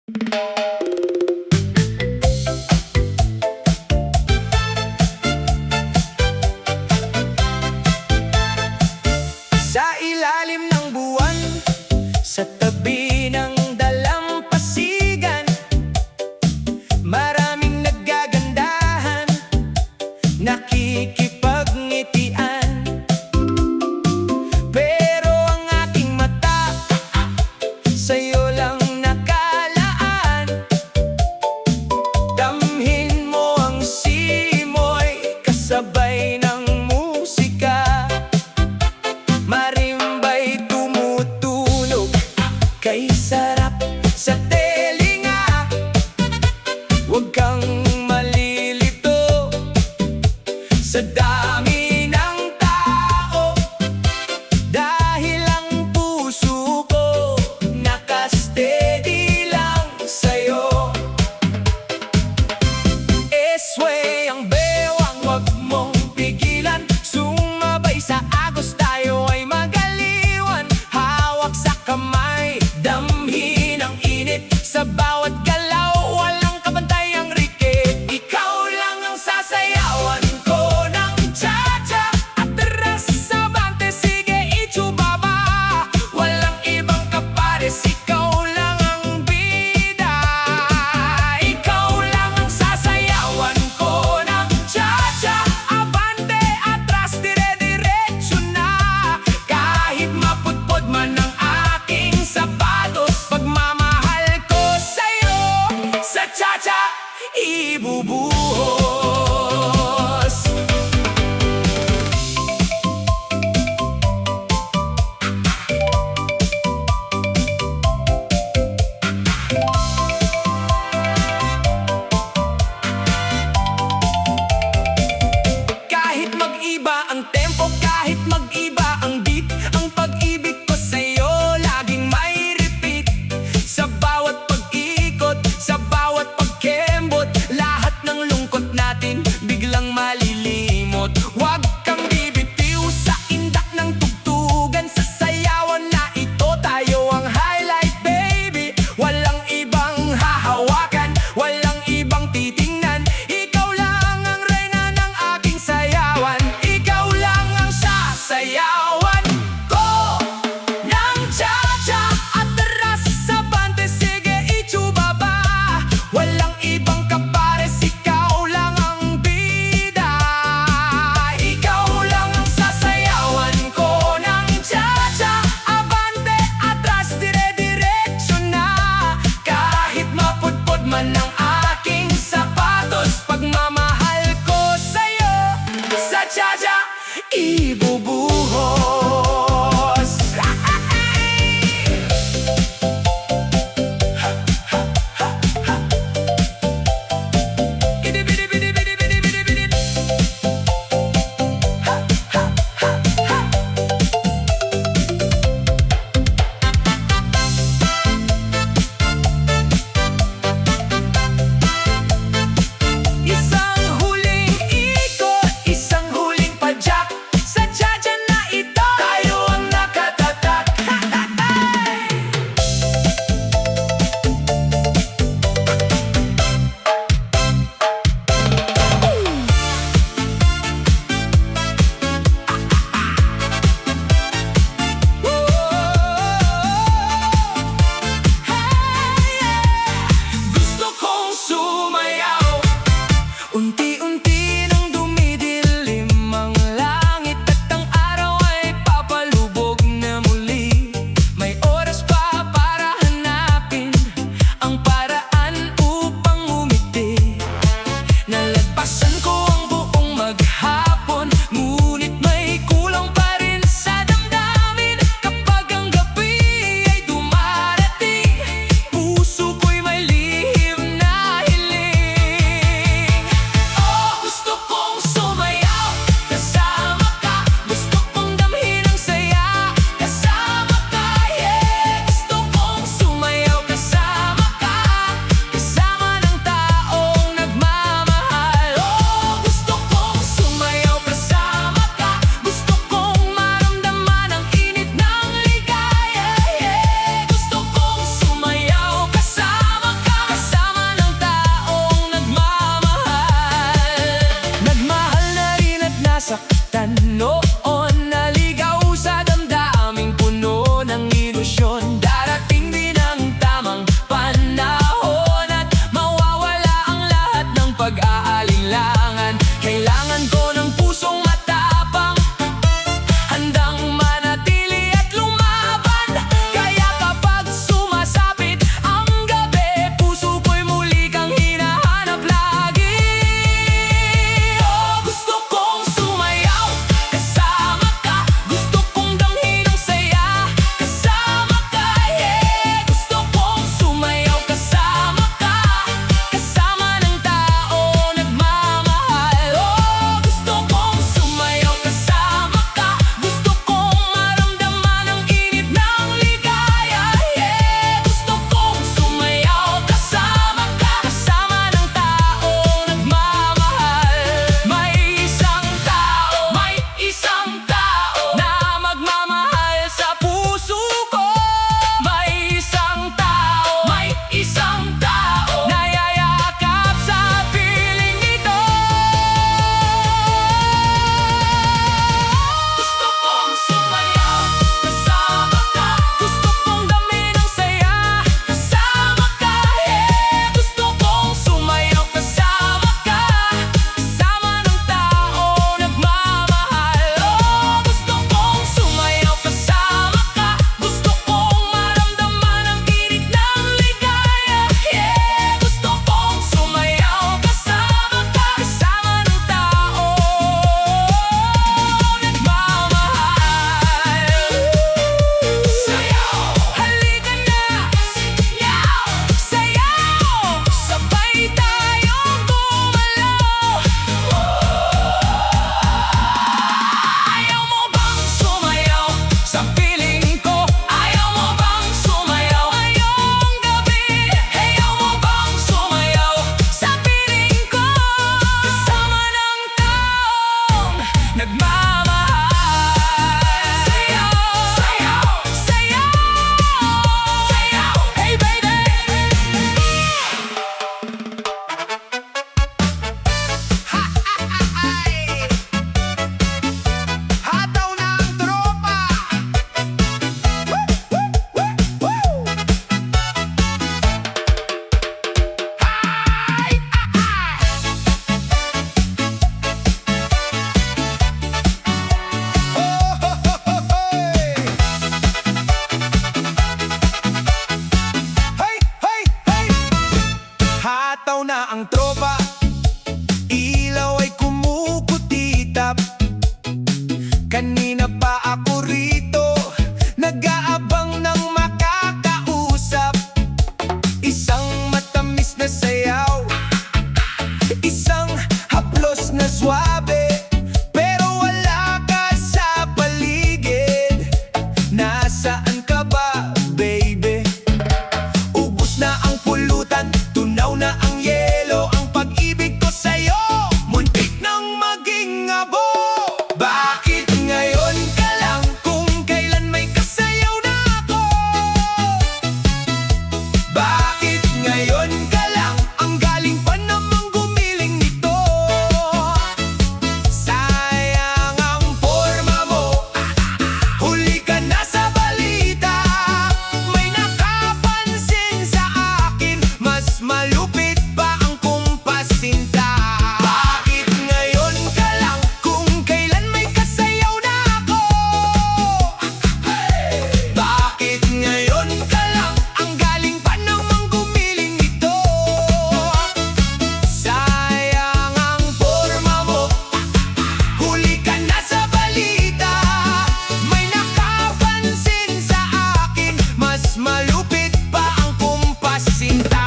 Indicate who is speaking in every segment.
Speaker 1: Sa ilalim ng buwan, sa tabi ng dalampasigan, maraming nagagandahan, nakikipagngitian. Pero ang aking mata sa'yo lang nakalaan. Damhin mo ang simoy kasabay ng musika. Marimba'y tumutunog, kay sarap sa telinga. Huwag kang malilito sa dami ng tao, dahil ang puso ko nakasteady lang sa'yo. Esway ang bewang, wag mong pigilan. Sumabay sa agos, tayo ay magaliwan. Hawak sa kamay, damhin ang init. Sa bawat galaw, walang kabantay ang rikit. Ikaw lang ang sasayawan ko ng cha-cha. Atras sa bante, sige ichubaba. Walang ibang kapares, ikaw lang ang bida. Ikaw lang ang sasayawan ko ng cha-cha. Abante, atras, dire-diretso na. Kahit mapudpod man ang aking sapatos, pagmamahal ko sa'yo sa cha-cha ibubuhos. Kahit mag-iba ang tempo, kahit mag-iba ang beat, ang pag-ibig ko sa'yo laging may repeat. Sa bawat pag-ikot, sa bawat pagkembot, lahat ng lungkot natin biglang malilimot. Huwag kang bibitiw sa indak ng tugtugan, sa sayawan na ito tayo ang highlight, baby. Walang ibang hahawakan, walang ibang titingnan. Ikaw lang ang reyna ng aking sayawan. Ikaw lang ang sasayawan ko ng cha-cha. Atras sa bante, sige ichubaba. Walang ibang kapares, ikaw lang ang bida. Ikaw lang ang sasayawan ko ng cha-cha. Abante, atras, dire-diretso na. Kahit mapudpod man ang aking sapatos, pagmamahal ko sa'yo sa cha-cha ibubuhos. Idibidibidibidibidibidibidibid. na ang tropa, ilaw ay kumukutitap. Kanina pa ako rito, nag-aabang ng makakausap. Isang matamis na sayaw, isang haplos na swabe, pero wala ka sa paligid. Nasaan ka ba, baby? Ubus na ang pulutan, tunaw na ang yelo. Ang pag-ibig ko sa'yo, muntik nang maging abo. Bakit ngayon ka lang, kung kailan may kasayaw na ako? Bakit ngayon ka lang, ang galing pa namang gumiling nito? Sayang ang forma mo, huli ka na sa balita. May nakapansin sa akin, mas malupit pa ang kumpasinta. Bakit ngayon ka lang, kung kailan may kasayaw na ako? Bakit ngayon ka lang, ang galing pa namang gumiling nito? Sayang ang forma mo, huli ka na sa balita. May nakapansin sa akin, mas malupit pa ang kumpasinta.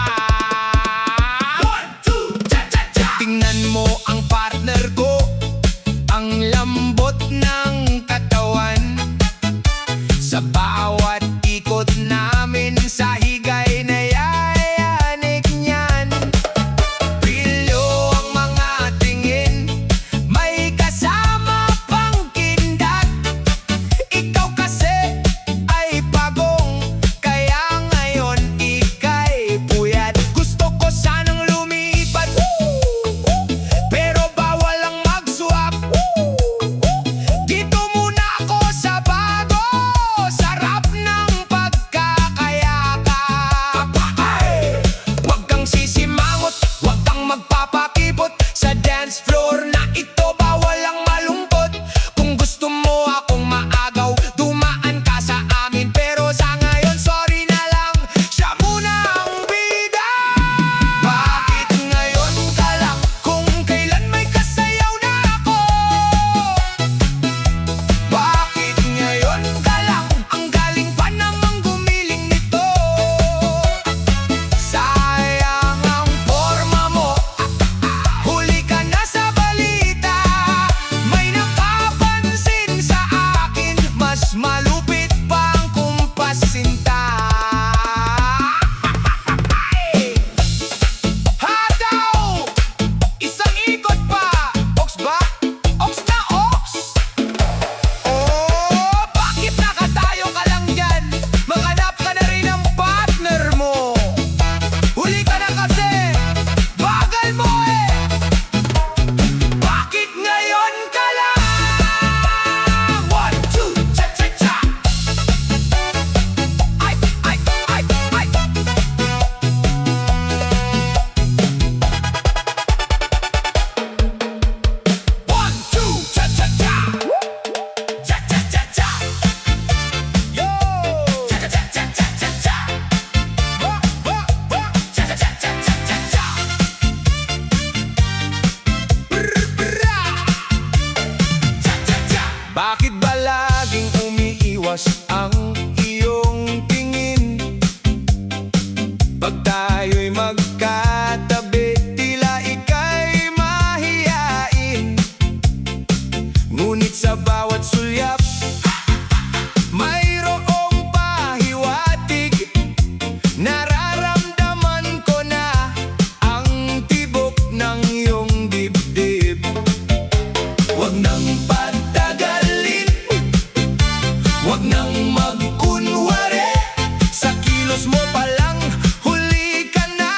Speaker 1: Tingnan mo ang partner ko, ang lambot ng katawan. Sa bawat ikot namin sa higay na yayanig niyan. Brilyo ang mga tingin, may kasama pang kindat. Ikaw kasi ay pagong, kaya ngayon ika'y puyat. Gusto ko sanang lumipat, pero bawal ang mag-swap. Dito muna ako sa bago, sarap ng pagkakayakap. Huwag kang sisimangot, huwag kang magpapakipot. Sa dance floor na ito, bawal ang malungkot. Kung gusto mo akong maagaw, dumaan ka sa amin. Pero sa ngayon, sorry na lang, siya muna ang bida. Bakit ngayon ka lang, kung kailan may kasayaw na ako? Bakit ngayon ka lang, ang galing pa namang gumiling nito? Sayang ang forma mo, huli ka na sa balita. May nakapansin sa akin, mas malupit pa ang kumpasinta. Hataw! Isang ikot pa! Ox ba? Ox na ox! Oh, bakit nakatayo ka lang dyan? Maghanap ka na rin ng partner mo. Huli ka na kasi, bagal mo eh. Bakit ngayon ka lang? 1, 2, cha-cha-cha. Ay, ay, ay, ay. 1, 2, cha-cha-cha. Cha-cha-cha-cha. Yo! Cha-cha-cha-cha-cha-cha. Cha-cha-cha-cha-cha-cha. Brr-bra! Cha-cha-cha. Bakit ba laging umiiwas ang iyong tingin? Pag tayo'y magkatabi, tila ika'y mahiyain. Ngunit sa bawat sulyap, mayroong pahiwatig. Nararamdaman ko na ang tibok ng iyong dibdib. Huwag nang patagalin, huwag nang magkunwari. Sa kilos mo pa lang, huli ka na.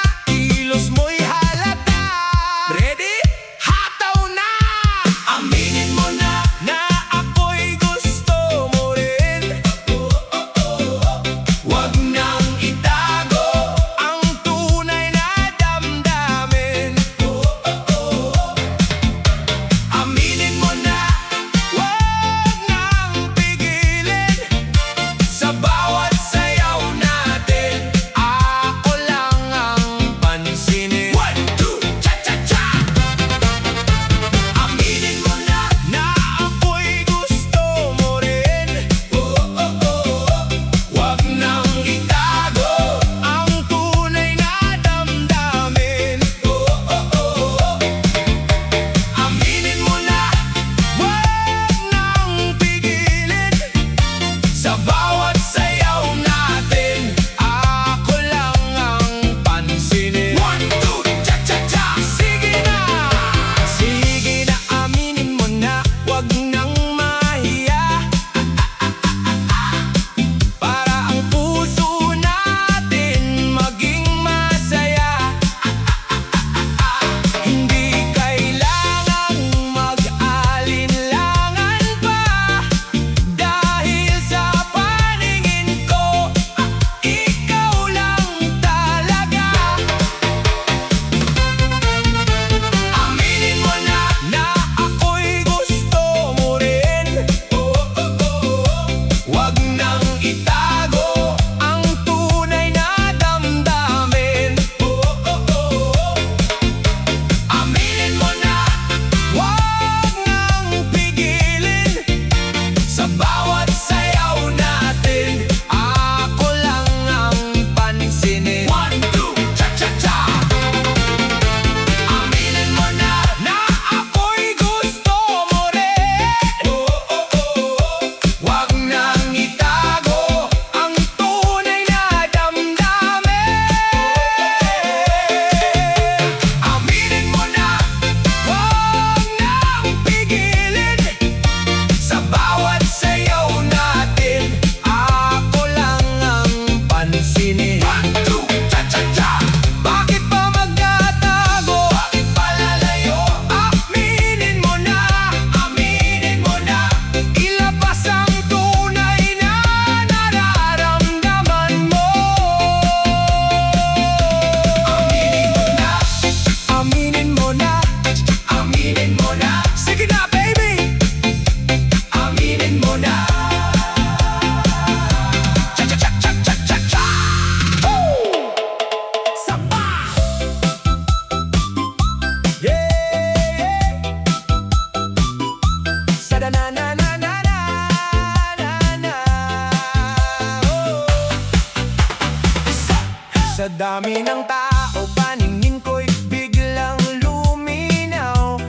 Speaker 1: dami ng tao, paningin ko'y biglang luminaw.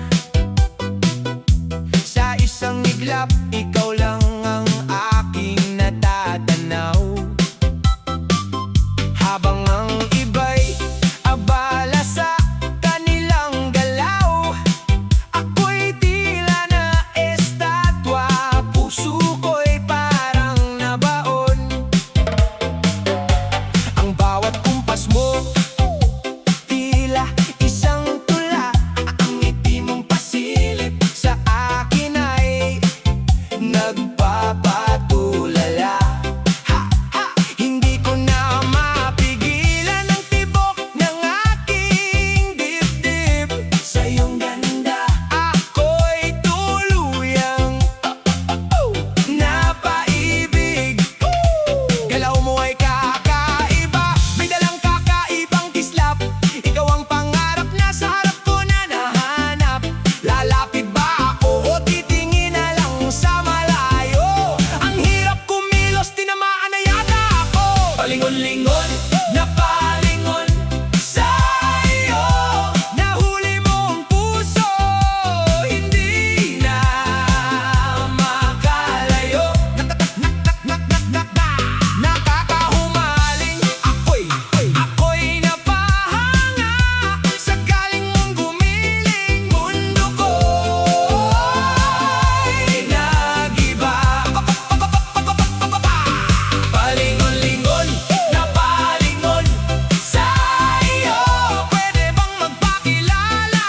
Speaker 1: Sa isang iglap, ikaw lang ang aking natatanaw. Habang ang iba'y abala sa kanilang galaw, ako'y tila na estatwa, puso ko'y parang nabaon. Ang bawat kumpas mo, tila isang tula. Ang ngiti mong pasilip sa akin ay nagpapatulala. Ha, ha! Hindi ko na mapigilan ang tibok ng aking dibdib. Sa iyong ganda, ako'y tuluyang napaibig. Galaw mo ay kakaiba, may dalang kakaibang kislap. Ikaw ang pangarap na sa harap ko na nahanap. Lalapit ba ako o titingin na lang sa malayo? Ang hirap kumilos, tinamaan na yata ako. Palingon-lingon, napalingon sa iyo. Nahuli mo ang puso, hindi na makalayo. Nakakahumaling, ako'y napahanga sa galing mong gumiling. Mundo ko'y nag-iba. Palingon-lingon, napalingon sa iyo. Pwede bang magpakilala?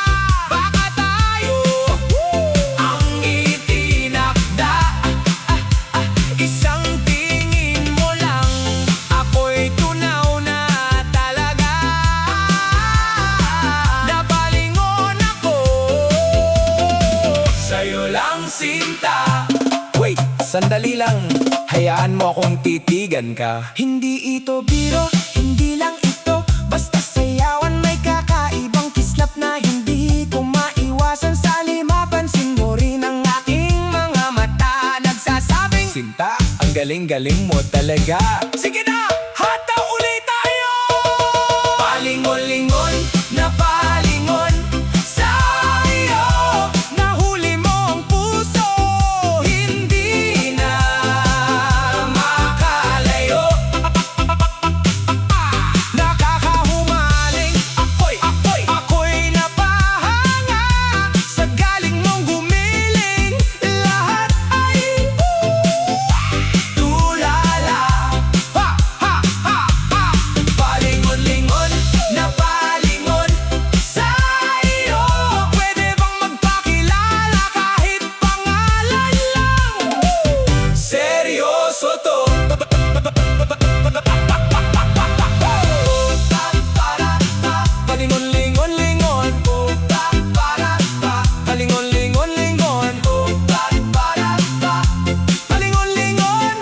Speaker 1: Baka tayo ang itinakda. Isang tingin mo lang, ako'y tunaw na talaga. Napalingon ako sa'yo lang, sinta. Wait, sandali lang. Hayaan mo akong titigan ka. Hindi ito biro, hindi lang ito basta sayawan. May kakaibang kislap na hindi ko maiwasan. Sa limapansin mo rin ang aking mga mata, nagsasabing, Sinta, ang galing-galing mo talaga. Sige na, hata ulit tayo! Palingon-lingon, napalingon sa iyo. Nahuli mo ang puso, hindi na makalayo. Nakakahumaling, ako'y napahanga sa galing mong gumiling. Lahat ay tulala. Ha, ha, ha, ha! Palingon-lingon, napalingon sa iyo. Pwede bang magpakilala kahit pangalan lang? Seryoso to. Palingon-lingon-lingon, palingon-lingon-lingon, palingon-lingon, palingon-lingon,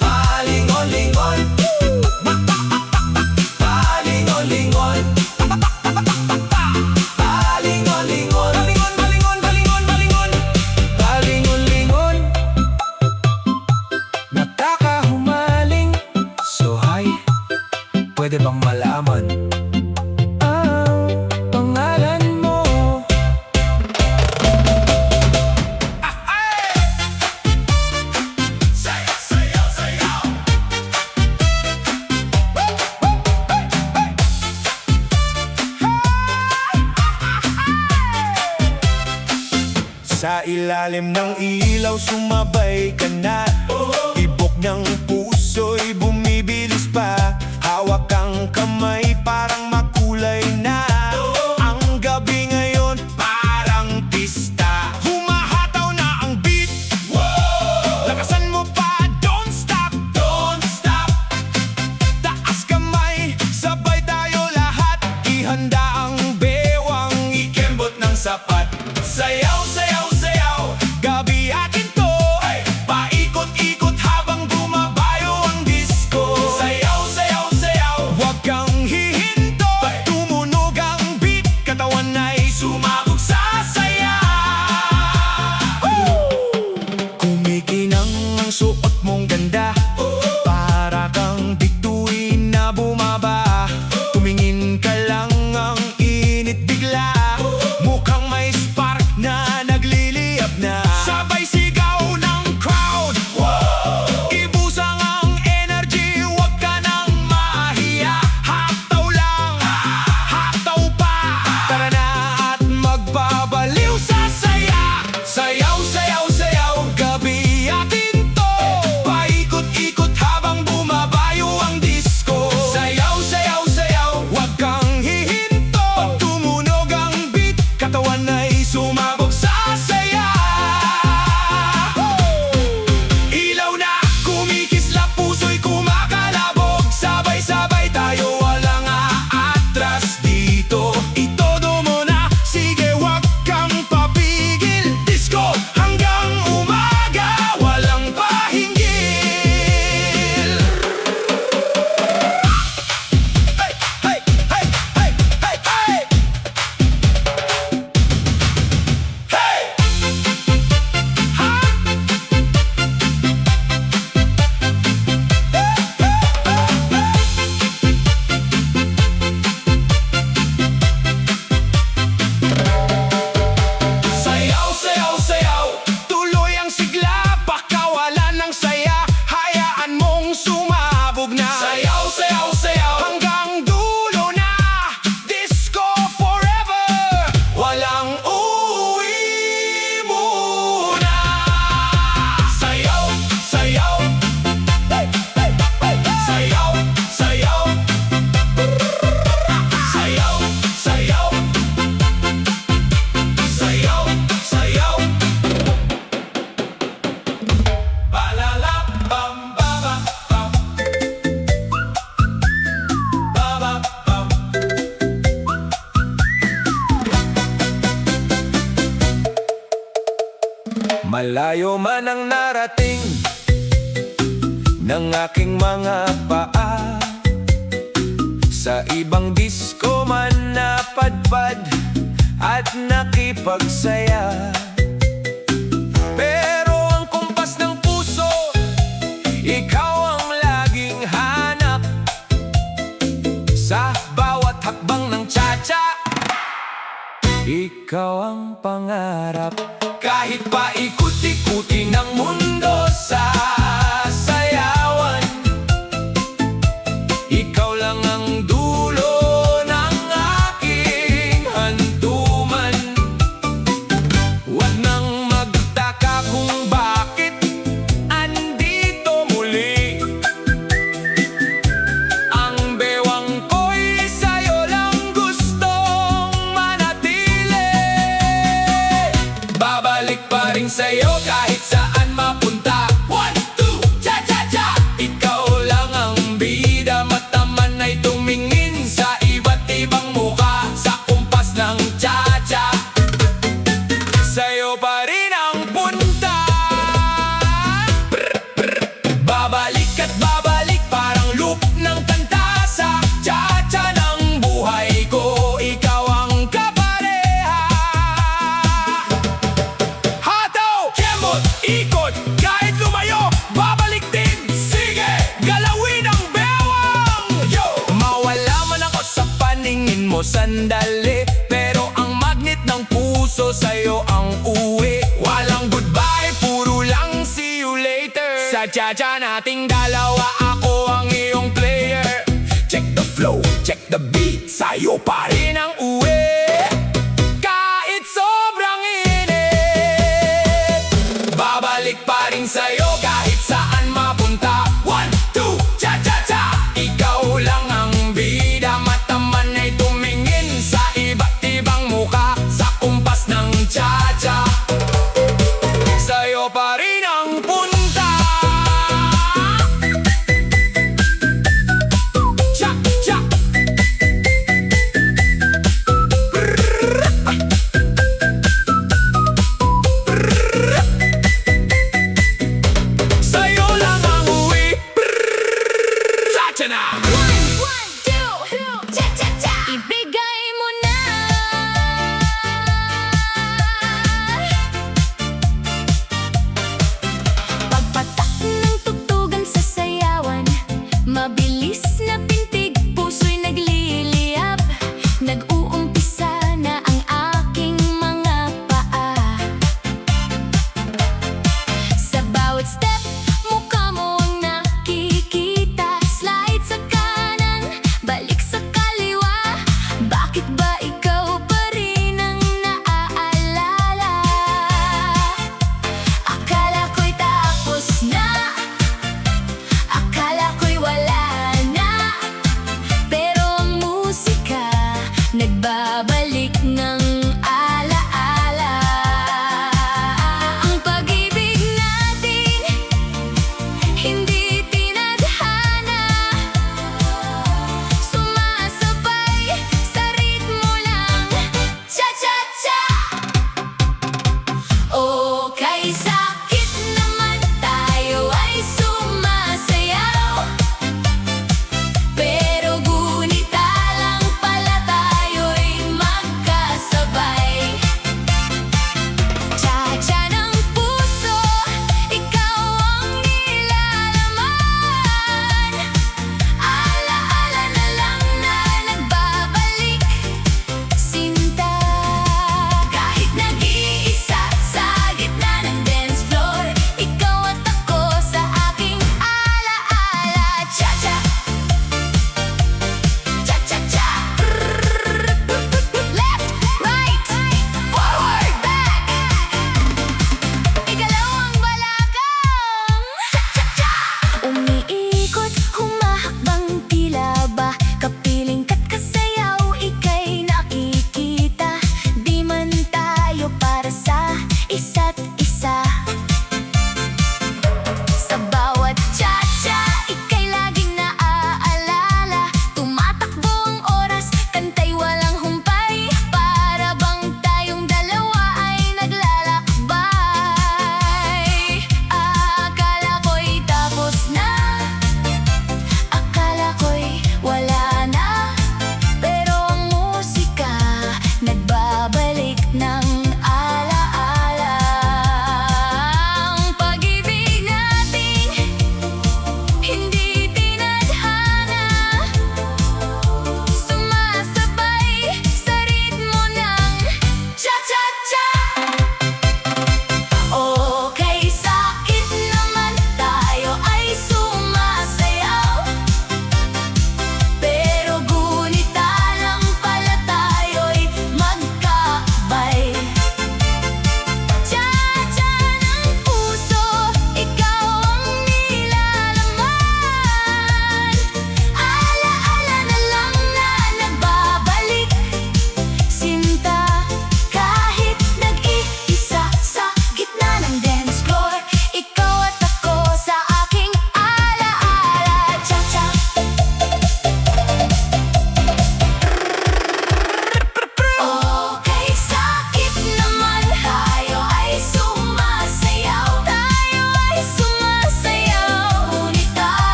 Speaker 1: palingon-lingon, palingon-lingon, palingon-lingon, palingon-lingon, palingon-lingon, palingon-lingon. Nakakahumaling. So hi, pwede bang malaman ang pangalan mo? Sayaw, sayaw, sayaw. Sa ilalim ng ilaw sumabay ka na. Tibok ng puso'y bumibilis pa. Hawak ang kamay parang makulay na. Ang gabi ngayon parang pista. Humahataw na ang beat. Lakasan mo pa, don't stop, don't stop. Taas kamay, sabay tayo lahat. Ihanda ang bewang, ikembot ng sapat. Sayaw, sayaw, sayaw, gabi atin to. Paikot-ikot habang bumabay Malayo man ang narating ng aking mga paa, sa ibang disko man napadpad at nakipagsaya. Pero ang kumpas ng puso, ikaw ang laging hanap. Sa bawat hakbang ng cha-cha, ikaw ang pangarap. Kahit paikot-ikutin ng mundo sa sayawan, ikaw lang ang dulo ng aking hantuman. Huwag nang magtaka kung bakit andito muli. Ang bewang ko'y sa'yo lang gustong manatili. Babalik pa rin sa'yo kahit saan mapunta. 1, 2, cha-cha-cha! Ikaw lang ang bida, mata man ay tumingin sa iba't ibang muka. Sa kumpas ng cha-cha, sa'yo pa rin ang punta. Babalik at babalik parang loop ng kanta. Sa cha-cha ng buhay ko, ikaw ang kapareha. Hataw, kemot, ikot, kahit lumayo, babalik din. Sige, galawin ang bewang. Yo! Mawala man ako sa paningin mo sandali, pero ang magnet ng puso sa'yo ang uwi. Walang goodbye, puro lang see you later. Sa cha-cha nating dalawa, ako ang iyong player. Check the flow, check the beat, sa'yo pa rin ang